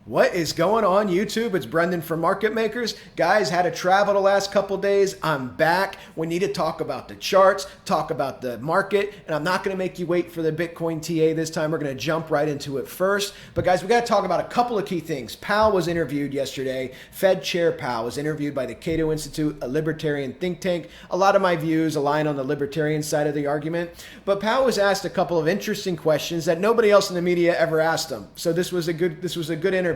What is going on YouTube? It's Brendan from Market Makers. Guys, had to travel the last couple days. I'm back. We need to talk about the charts, talk about the market, and I'm not going to make you wait for the Bitcoin TA this time. We're going to jump right into it first. But guys, we got to talk about a couple of key things. Powell was interviewed yesterday. Fed Chair Powell was interviewed by the Cato Institute, a libertarian think tank. A lot of my views align on the libertarian side of the argument. But Powell was asked a couple of interesting questions that nobody else in the media ever asked him. So this was a good interview.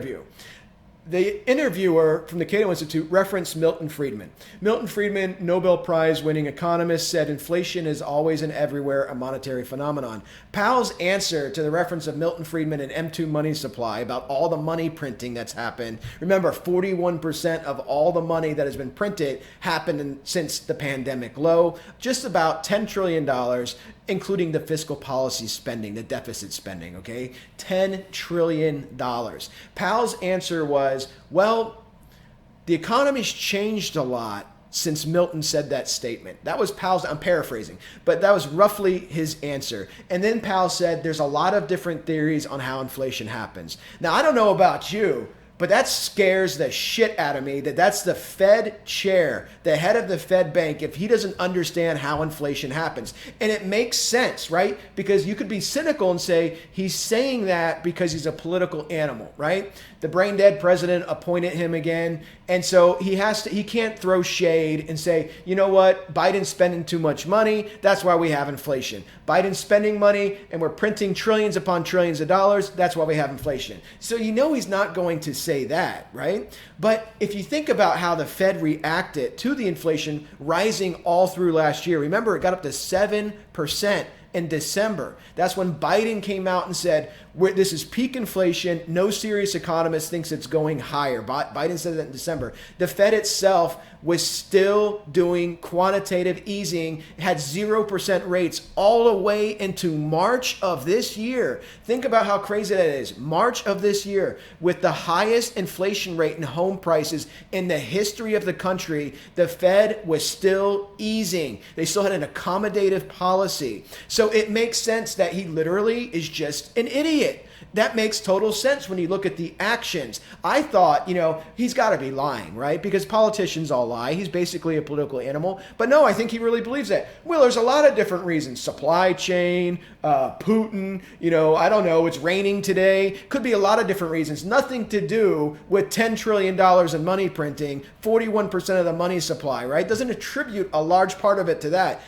The interviewer from the Cato Institute referenced Milton Friedman. Milton Friedman, Nobel Prize winning economist, said inflation is always and everywhere a monetary phenomenon. Powell's answer to the reference of Milton Friedman and M2 money supply about all the money printing that's happened. Remember, 41% of all the money that has been printed happened since the pandemic low, just about $10 trillion, including the fiscal policy spending, the deficit spending, okay? $10 trillion. Powell's answer was, well, the economy's changed a lot since Milton said that statement. That was Powell's, I'm paraphrasing, but that was roughly his answer. And then Powell said there's a lot of different theories on how inflation happens. Now, I don't know about you, but that scares the shit out of me that's the Fed chair, the head of the Fed bank, if he doesn't understand how inflation happens. And it makes sense, right? Because you could be cynical and say he's saying that because he's a political animal, right? The brain dead president appointed him again. And so he can't throw shade and say, you know what, Biden's spending too much money. That's why we have inflation. Biden's spending money and we're printing trillions upon trillions of dollars. That's why we have inflation. So you know he's not going to say that, right? But if you think about how the Fed reacted to the inflation rising all through last year, remember it got up to 7% in December. That's when Biden came out and said, this is peak inflation. No serious economist thinks it's going higher. Biden said that in December. The Fed itself was still doing quantitative easing, had 0% rates all the way into March of this year. Think about how crazy that is. March of this year, with the highest inflation rate in home prices in the history of the country, the Fed was still easing. They still had an accommodative policy. So it makes sense that he literally is just an idiot. That makes total sense when you look at the actions. I thought, he's got to be lying, right? Because politicians all lie. He's basically a political animal. But no, I think he really believes that. Well, there's a lot of different reasons. Supply chain, Putin, I don't know, it's raining today. Could be a lot of different reasons. Nothing to do with $10 trillion in money printing, 41% of the money supply, right? Doesn't attribute a large part of it to that.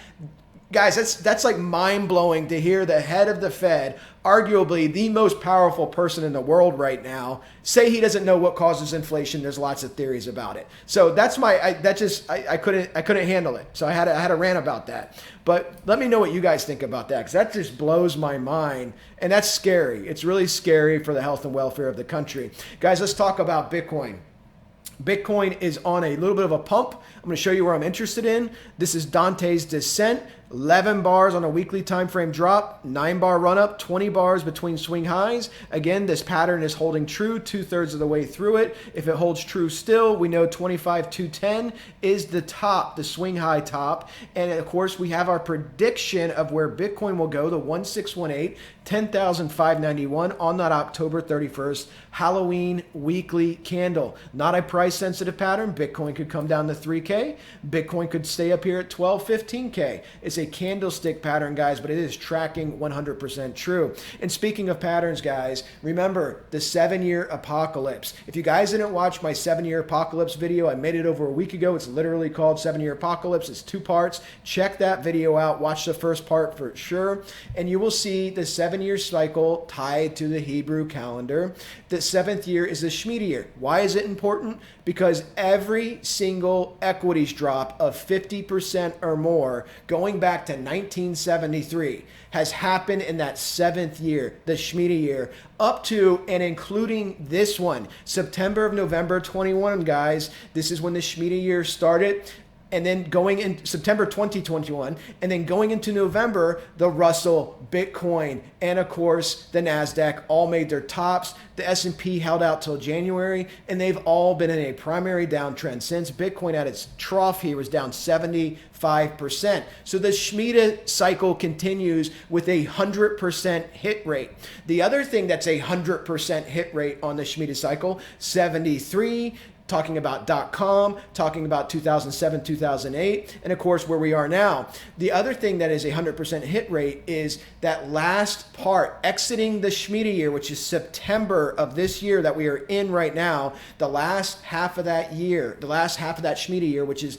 Guys, that's like mind-blowing to hear the head of the Fed, arguably the most powerful person in the world right now, say he doesn't know what causes inflation. There's lots of theories about it. So that's I couldn't handle it. So I had a rant about that. But let me know what you guys think about that, because that just blows my mind. And that's scary. It's really scary for the health and welfare of the country. Guys, let's talk about Bitcoin. Bitcoin is on a little bit of a pump. I'm going to show you where I'm interested in. This is Dante's Descent. 11 bars on a weekly time frame drop, 9-bar run up, 20 bars between swing highs. Again, this pattern is holding true 2/3 of the way through it. If it holds true still, we know 25,210 is the top, the swing high top. And of course, we have our prediction of where Bitcoin will go, the 1618, 10,591 on that October 31st Halloween weekly candle. Not a price sensitive pattern. Bitcoin could come down to 3K. Bitcoin could stay up here at 12, 15K. It's a candlestick pattern, guys, but it is tracking 100% true. And speaking of patterns, guys, remember the 7-year apocalypse. If you guys didn't watch my 7-year apocalypse video, I made it over a week ago. It's literally called 7-year apocalypse. It's 2 parts. Check that video out. Watch the first part for sure. And you will see the 7-year cycle tied to the Hebrew calendar. The 7th year is the Shemitah year. Why is it important? Because every single equities drop of 50% or more going back to 1973 has happened in that 7th year, the Shemitah year, up to and including this one, September of November 21, guys. This is when the Shemitah year started. and then going in September 2021, and then going into November, the Russell, Bitcoin, and of course the NASDAQ all made their tops. The S&P held out till January, and they've all been in a primary downtrend since. Bitcoin at its trough here was down 75%. So the Shemitah cycle continues with a 100% hit rate. The other thing that's a 100% hit rate on the Shemitah cycle, 73, talking about .com, talking about 2007, 2008, and of course where we are now. The other thing that is a 100% hit rate is that last part, exiting the Shemitah year, which is September of this year that we are in right now, the last half of that year, the last half of that Shemitah year, which is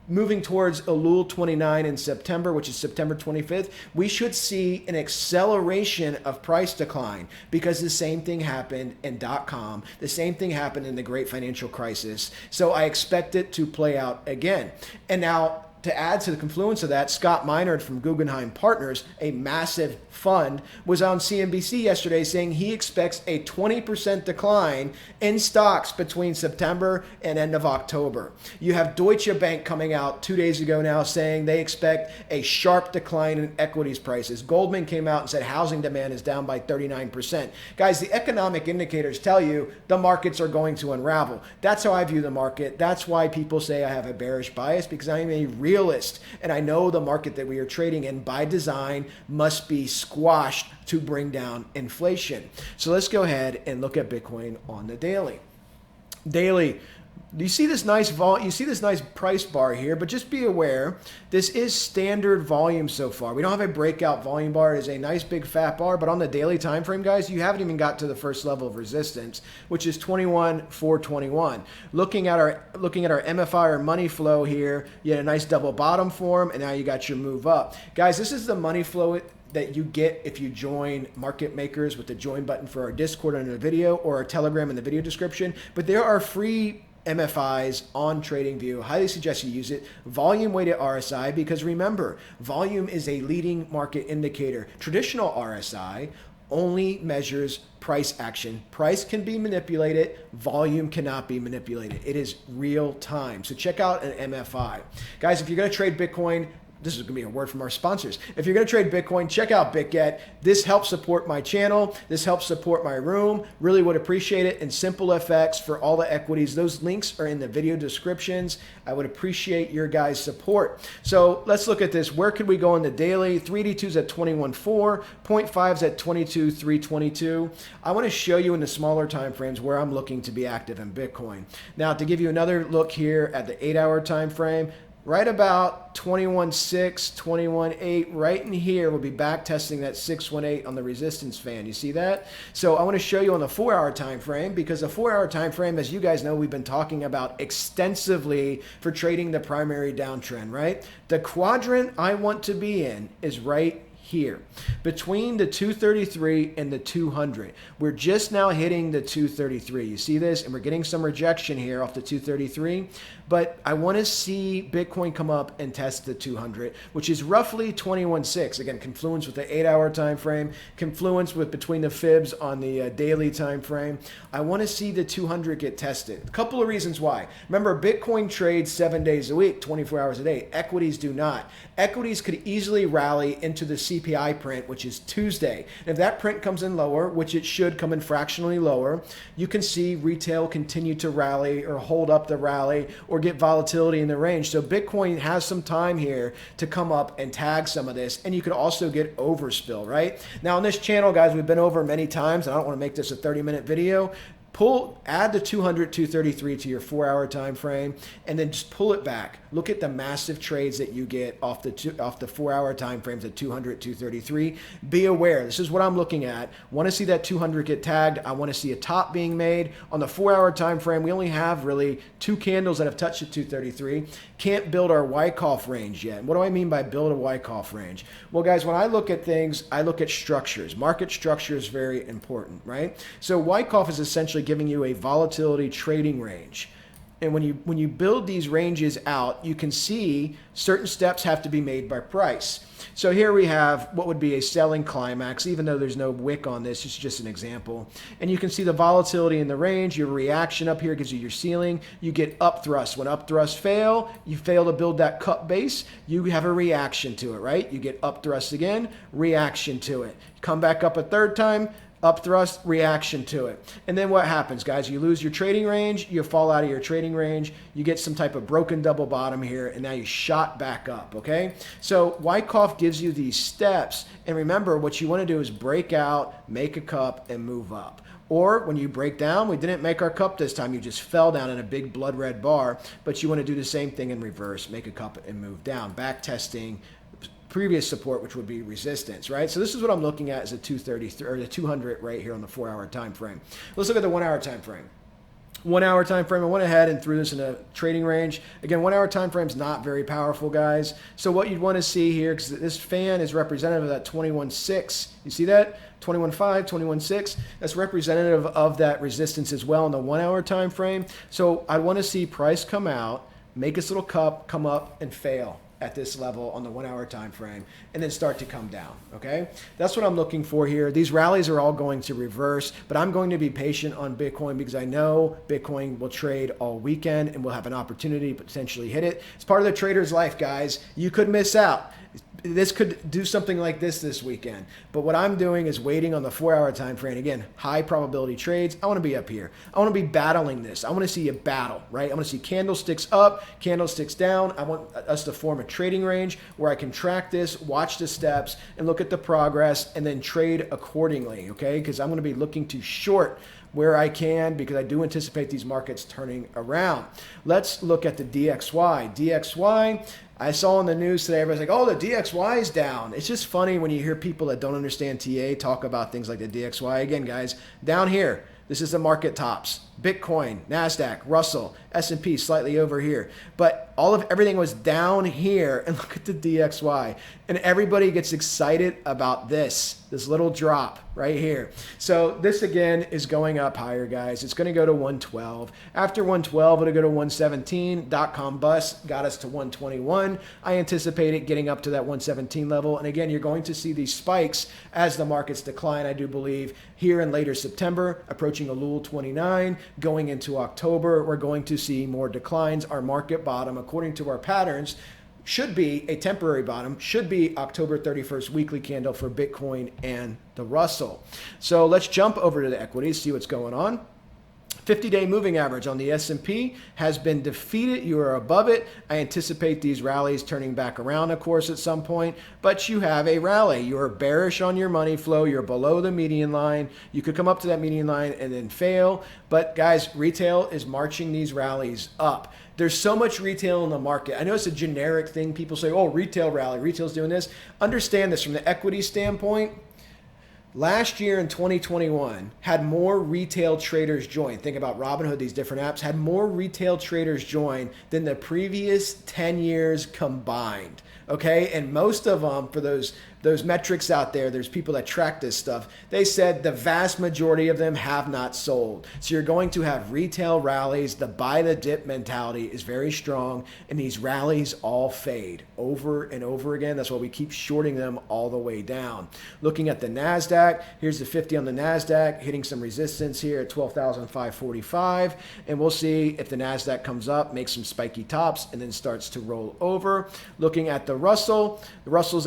moving towards Elul 29 in September, which is September 25th, we should see an acceleration of price decline because the same thing happened in .com. The same thing happened in the great financial crisis. So I expect it to play out again. And now, to add to the confluence of that, Scott Minerd from Guggenheim Partners, a massive fund, was on CNBC yesterday saying he expects a 20% decline in stocks between September and end of October. You have Deutsche Bank coming out 2 days ago now saying they expect a sharp decline in equities prices. Goldman came out and said housing demand is down by 39%. Guys, the economic indicators tell you the markets are going to unravel. That's how I view the market. That's why people say I have a bearish bias, because I am a realist, and I know the market that we are trading in by design must be squashed to bring down inflation. So let's go ahead and look at Bitcoin on the daily. Daily, you see this nice price bar here, but just be aware this is standard volume so far. We don't have a breakout volume bar. It is a nice big fat bar, but on the daily time frame, guys, you haven't even got to the first level of resistance, which is 21,421. Looking at our MFI or money flow here, you had a nice double bottom form, and now you got your move up. Guys, this is the money flow that you get if you join Market Makers with the join button for our Discord under the video, or our Telegram in the video description. But there are free MFIs on TradingView. Highly suggest you use it. Volume weighted RSI, because remember, volume is a leading market indicator. Traditional RSI only measures price action. Price can be manipulated. Volume cannot be manipulated. It is real time. So check out an MFI. Guys, if you're going to trade Bitcoin, this is going to be a word from our sponsors. If you're going to trade Bitcoin, check out BITGET. This helps support my channel. This helps support my room. Really would appreciate it. And SimpleFX for all the equities. Those links are in the video descriptions. I would appreciate your guys' support. So let's look at this. Where could we go in the daily? 3D2's at 21.4. 0.5's at 22,322. I want to show you in the smaller time frames where I'm looking to be active in Bitcoin. Now, to give you another look here at the 8-hour time frame, right about 21.6, 21.8, right in here, we'll be back testing that 618 on the resistance fan. You see that? So I want to show you on the 4-hour time frame, because the 4-hour time frame, as you guys know, we've been talking about extensively for trading the primary downtrend, right? The quadrant I want to be in is right here between the 233 and the 200. We're just now hitting the 233. You see this? And we're getting some rejection here off the 233. But I want to see Bitcoin come up and test the 200, which is roughly 21.6. Again, confluence with the 8-hour time frame, confluence with between the fibs on the daily time frame. I want to see the 200 get tested. A couple of reasons why. Remember, Bitcoin trades 7 days a week, 24 hours a day. Equities do not. Equities could easily rally into the CPI print, which is Tuesday. And if that print comes in lower, which it should come in fractionally lower, you can see retail continue to rally or hold up the rally or get volatility in the range. So Bitcoin has some time here to come up and tag some of this, and you could also get overspill, right? Now on this channel, guys, we've been over many times, and I don't want to make this a 30-minute video. Add the 200, 233 to your 4-hour time frame, and then just pull it back. Look at the massive trades that you get off the 4-hour time frames at 200, 233. Be aware. This is what I'm looking at. Want to see that 200 get tagged. I want to see a top being made. On the 4-hour time frame, we only have really 2 candles that have touched the 233. Can't build our Wyckoff range yet. And what do I mean by build a Wyckoff range? Well, guys, when I look at things, I look at structures. Market structure is very important, right? So Wyckoff is essentially giving you a volatility trading range. And when you build these ranges out, you can see certain steps have to be made by price. So here we have what would be a selling climax, even though there's no wick on this, it's just an example. And you can see the volatility in the range, your reaction up here gives you your ceiling. You get up thrust. When up thrusts fail, you fail to build that cup base, you have a reaction to it, right? You get up thrust again, reaction to it. Come back up a third time, up thrust, reaction to it. And then what happens, guys? You lose your trading range, you fall out of your trading range, you get some type of broken double bottom here, and now you shot back up, okay? So Wyckoff gives you these steps, and remember, what you want to do is break out, make a cup, and move up. Or when you break down, we didn't make our cup this time, you just fell down in a big blood red bar, but you want to do the same thing in reverse, make a cup and move down, back testing previous support, which would be resistance, right? So this is what I'm looking at as a 230 or the 200 right here on the 4-hour time frame. Let's look at the 1-hour time frame. 1-hour time frame, I went ahead and threw this in a trading range. Again, 1-hour time frame is not very powerful, guys. So what you'd want to see here, because this fan is representative of that 21.6. You see that? 21.5, 21.6. That's representative of that resistance as well in the 1-hour time frame. So I want to see price come out, make this little cup, come up, and fail at this level on the 1-hour time frame, and then start to come down, okay? That's what I'm looking for here. These rallies are all going to reverse, but I'm going to be patient on Bitcoin because I know Bitcoin will trade all weekend and we'll have an opportunity to potentially hit it. It's part of the trader's life, guys. You could miss out. This could do something like this weekend. But what I'm doing is waiting on the 4-hour time frame. Again, high probability trades. I want to be up here. I want to be battling this. I want to see a battle, right? I want to see candlesticks up, candlesticks down. I want us to form a trading range where I can track this, watch the steps, and look at the progress, and then trade accordingly, okay? Because I'm going to be looking to short where I can because I do anticipate these markets turning around. Let's look at the DXY. DXY, I saw in the news today, everybody's like, oh, the DXY is down. It's just funny when you hear people that don't understand TA talk about things like the DXY. Again, guys, down here, this is the market tops. Bitcoin, NASDAQ, Russell, S&P slightly over here. But everything was down here, and look at the DXY. And everybody gets excited about this little drop right here. So this again is going up higher, guys. It's going to go to 112. After 112, it'll go to 117. .com bust got us to 121. I anticipate it getting up to that 117 level. And again, you're going to see these spikes as the markets decline, I do believe, here in later September, approaching a Lul 29. Going into October, we're going to see more declines. Our market bottom, according to our patterns, should be a temporary bottom, should be October 31st weekly candle for Bitcoin and the Russell. So let's jump over to the equities, see what's going on. 50-day moving average on the S&P has been defeated. You are above it. I anticipate these rallies turning back around, of course, at some point, but you have a rally. You are bearish on your money flow. You're below the median line. You could come up to that median line and then fail, but guys, retail is marching these rallies up. There's so much retail in the market. I know it's a generic thing. People say, oh, retail rally, retail's doing this. Understand this from the equity standpoint. Last year in 2021, had more retail traders join. Think about Robinhood, these different apps, had more retail traders join than the previous 10 years combined. Okay, and most of them, for those metrics out there, there's people that track this stuff, they said the vast majority of them have not sold. So you're going to have retail rallies. The buy the dip mentality is very strong, and these rallies all fade over and over again. That's why we keep shorting them all the way down. Looking at the NASDAQ, here's the 50 on the NASDAQ, hitting some resistance here at 12,545, and we'll see if the NASDAQ comes up, makes some spiky tops, and then starts to roll over. Looking at the Russell's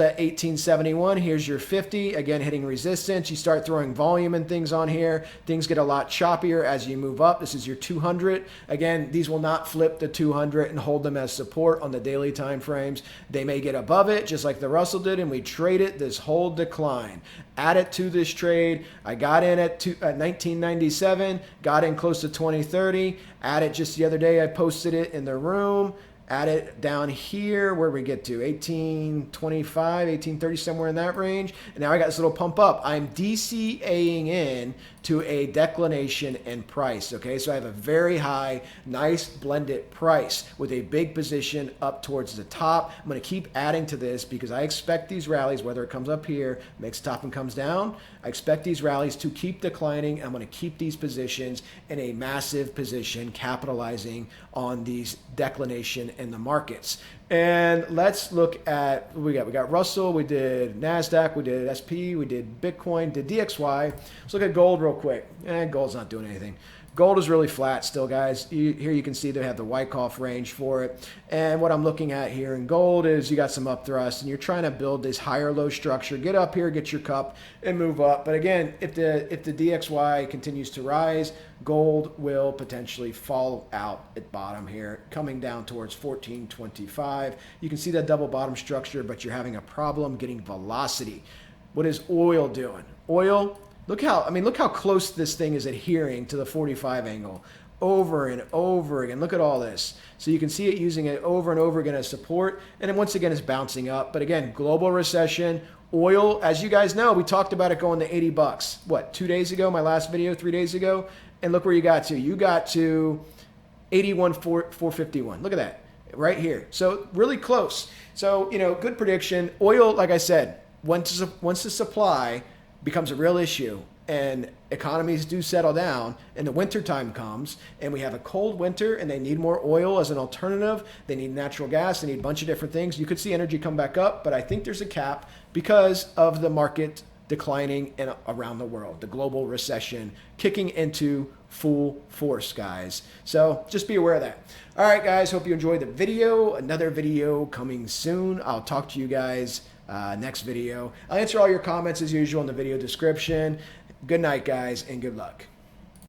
at 1871. Here's your 50, again hitting resistance. You start throwing volume and things on here. Things get a lot choppier as you move up. This is your 200. Again, these will not flip the 200 and hold them as support on the daily time frames. They may get above it, just like the Russell did, and we trade it this whole decline. Add it to this trade. I got in at 1997, got in close to 2030. Add it just the other day. I posted it in the room. Add it down here, where we get to 1825, 1830, somewhere in that range. And now I got this little pump up. I'm DCAing in to a declination in price. Okay, so I have a very high, nice blended price with a big position up towards the top. I'm going to keep adding to this because I expect these rallies, whether it comes up here, makes top and comes down, I expect these rallies to keep declining. I'm going to keep these positions in a massive position, capitalizing on these declination in the markets. And let's look at what we got. We got Russell, we did NASDAQ, we did SP, we did Bitcoin, did DXY. Let's look at gold real quick. Gold's not doing anything. Gold is really flat still, guys. Here you can see they have the Wyckoff range for it. And what I'm looking at here in gold is you got some up thrust and you're trying to build this higher low structure. Get up here, get your cup, and move up. But again, if the DXY continues to rise, gold will potentially fall out at bottom here, coming down towards 1425. You can see that double bottom structure, but you're having a problem getting velocity. What is oil doing? Oil, look how close this thing is adhering to the 45 angle over and over again. Look at all this. So you can see it using it over and over again as support, and then once again it's bouncing up. But again, global recession, oil, as you guys know, we talked about it going to 80 bucks. What, 2 days ago, my last video, 3 days ago? And look where you got to. You got to 81.451. Look at that right here. So really close. So, good prediction. Oil, like I said, once the supply becomes a real issue and economies do settle down and the winter time comes and we have a cold winter and they need more oil as an alternative, they need natural gas, they need a bunch of different things. You could see energy come back up, but I think there's a cap because of the market declining around the world, the global recession kicking into full force, guys. So just be aware of that. All right, guys, hope you enjoyed the video. Another video coming soon. I'll talk to you guys next video. I'll answer all your comments as usual in the video description. Good night, guys, and good luck.